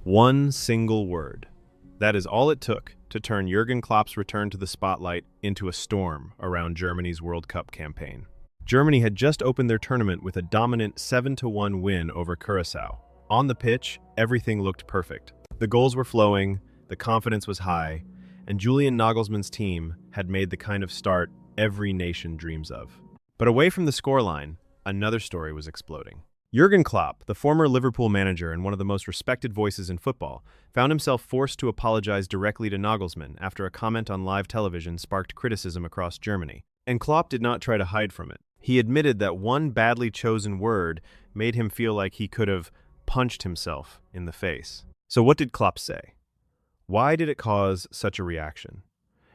One single word. That is all it took to turn Jurgen Klopp's return to the spotlight into a storm around Germany's World Cup campaign. Germany had just opened their tournament with a dominant 7-1 win over Curacao. On the pitch, everything looked perfect. The goals were flowing, the confidence was high, and Julian Nagelsmann's team had made the kind of start every nation dreams of. But away from the scoreline, another story was exploding. Jurgen Klopp, the former Liverpool manager and one of the most respected voices in football, found himself forced to apologize directly to Nagelsmann after a comment on live television sparked criticism across Germany. And Klopp did not try to hide from it. He admitted that one badly chosen word made him feel like he could have punched himself in the face. So what did Klopp say? Why did it cause such a reaction?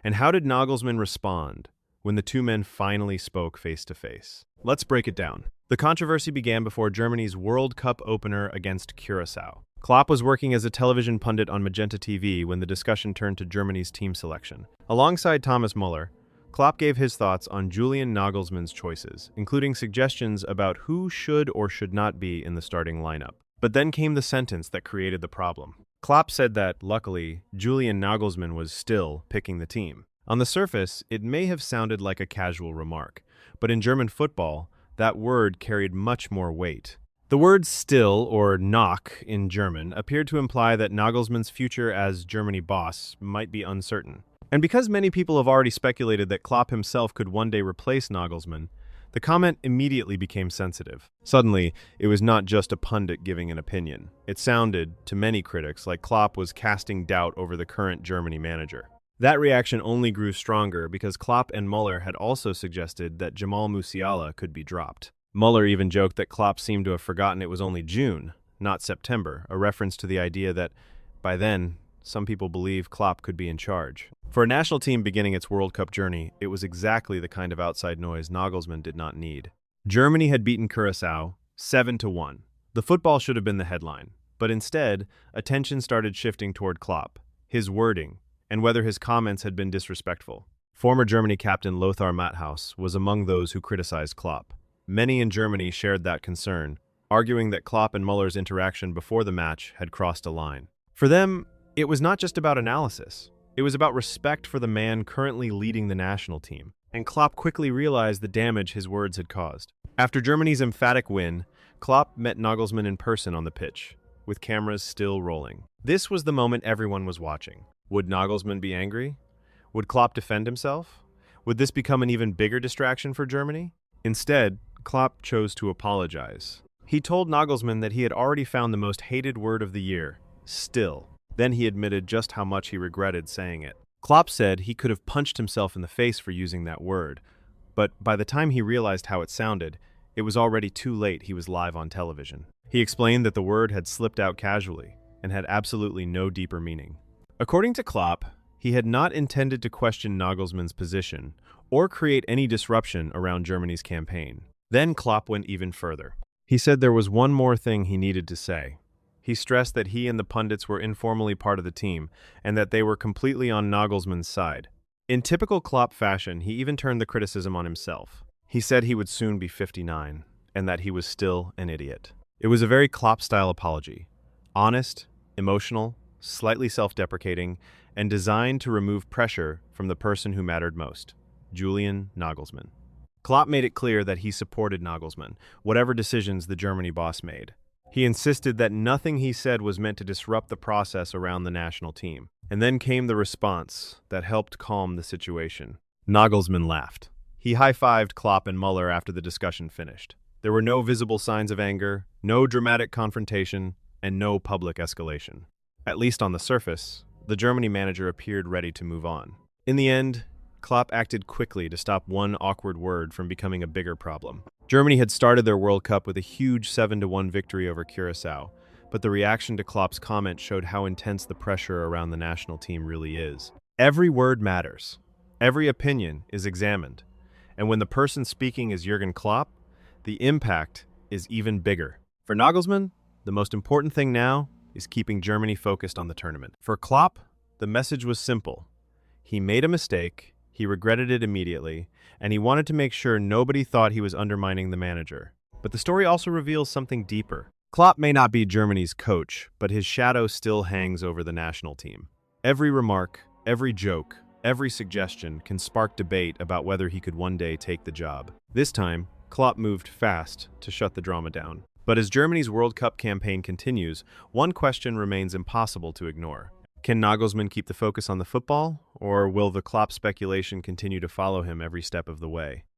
And how did Nagelsmann respond when the two men finally spoke face to face? Let's break it down. The controversy began before Germany's World Cup opener against Curacao. Klopp was working as a television pundit on Magenta TV when the discussion turned to Germany's team selection. Alongside Thomas Muller, Klopp gave his thoughts on Julian Nagelsmann's choices, including suggestions about who should or should not be in the starting lineup. But then came the sentence that created the problem. Klopp said that, luckily, Julian Nagelsmann was still picking the team. On the surface, it may have sounded like a casual remark, but in German football, that word carried much more weight. The word still, or noch in German, appeared to imply that Nagelsmann's future as Germany boss might be uncertain. And because many people have already speculated that Klopp himself could one day replace Nagelsmann, the comment immediately became sensitive. Suddenly, it was not just a pundit giving an opinion. It sounded, to many critics, like Klopp was casting doubt over the current Germany manager. That reaction only grew stronger because Klopp and Muller had also suggested that Jamal Musiala could be dropped. Muller even joked that Klopp seemed to have forgotten it was only June, not September, a reference to the idea that, by then, some people believe Klopp could be in charge. For a national team beginning its World Cup journey, it was exactly the kind of outside noise Nagelsmann did not need. Germany had beaten Curacao 7-1. The football should have been the headline, but instead, attention started shifting toward Klopp, his wording, and whether his comments had been disrespectful. Former Germany captain Lothar Matthaus was among those who criticized Klopp. Many in Germany shared that concern, arguing that Klopp and Muller's interaction before the match had crossed a line. For them, it was not just about analysis. It was about respect for the man currently leading the national team, and Klopp quickly realized the damage his words had caused. After Germany's emphatic win, Klopp met Nagelsmann in person on the pitch, with cameras still rolling. This was the moment everyone was watching. Would Nagelsmann be angry? Would Klopp defend himself? Would this become an even bigger distraction for Germany? Instead, Klopp chose to apologize. He told Nagelsmann that he had already found the most hated word of the year, still. Then he admitted just how much he regretted saying it. Klopp said he could have punched himself in the face for using that word, but by the time he realized how it sounded, it was already too late. He was live on television. He explained that the word had slipped out casually and had absolutely no deeper meaning. According to Klopp, he had not intended to question Nagelsmann's position or create any disruption around Germany's campaign. Then Klopp went even further. He said there was one more thing he needed to say. He stressed that he and the pundits were informally part of the team and that they were completely on Nagelsmann's side. In typical Klopp fashion, he even turned the criticism on himself. He said he would soon be 59 and that he was still an idiot. It was a very Klopp-style apology. Honest, emotional, slightly self-deprecating, and designed to remove pressure from the person who mattered most, Julian Nagelsmann. Klopp made it clear that he supported Nagelsmann, whatever decisions the Germany boss made. He insisted that nothing he said was meant to disrupt the process around the national team. And then came the response that helped calm the situation. Nagelsmann laughed. He high-fived Klopp and Muller after the discussion finished. There were no visible signs of anger, no dramatic confrontation, and no public escalation. At least on the surface, the Germany manager appeared ready to move on. In the end, Klopp acted quickly to stop one awkward word from becoming a bigger problem. Germany had started their World Cup with a huge 7-1 victory over Curacao, but the reaction to Klopp's comment showed how intense the pressure around the national team really is. Every word matters. Every opinion is examined. And when the person speaking is Jurgen Klopp, the impact is even bigger. For Nagelsmann, the most important thing now is keeping Germany focused on the tournament. For Klopp, the message was simple. He made a mistake, he regretted it immediately, and he wanted to make sure nobody thought he was undermining the manager. But the story also reveals something deeper. Klopp may not be Germany's coach, but his shadow still hangs over the national team. Every remark, every joke, every suggestion can spark debate about whether he could one day take the job. This time, Klopp moved fast to shut the drama down. But as Germany's World Cup campaign continues, one question remains impossible to ignore. Can Nagelsmann keep the focus on the football, or will the Klopp speculation continue to follow him every step of the way?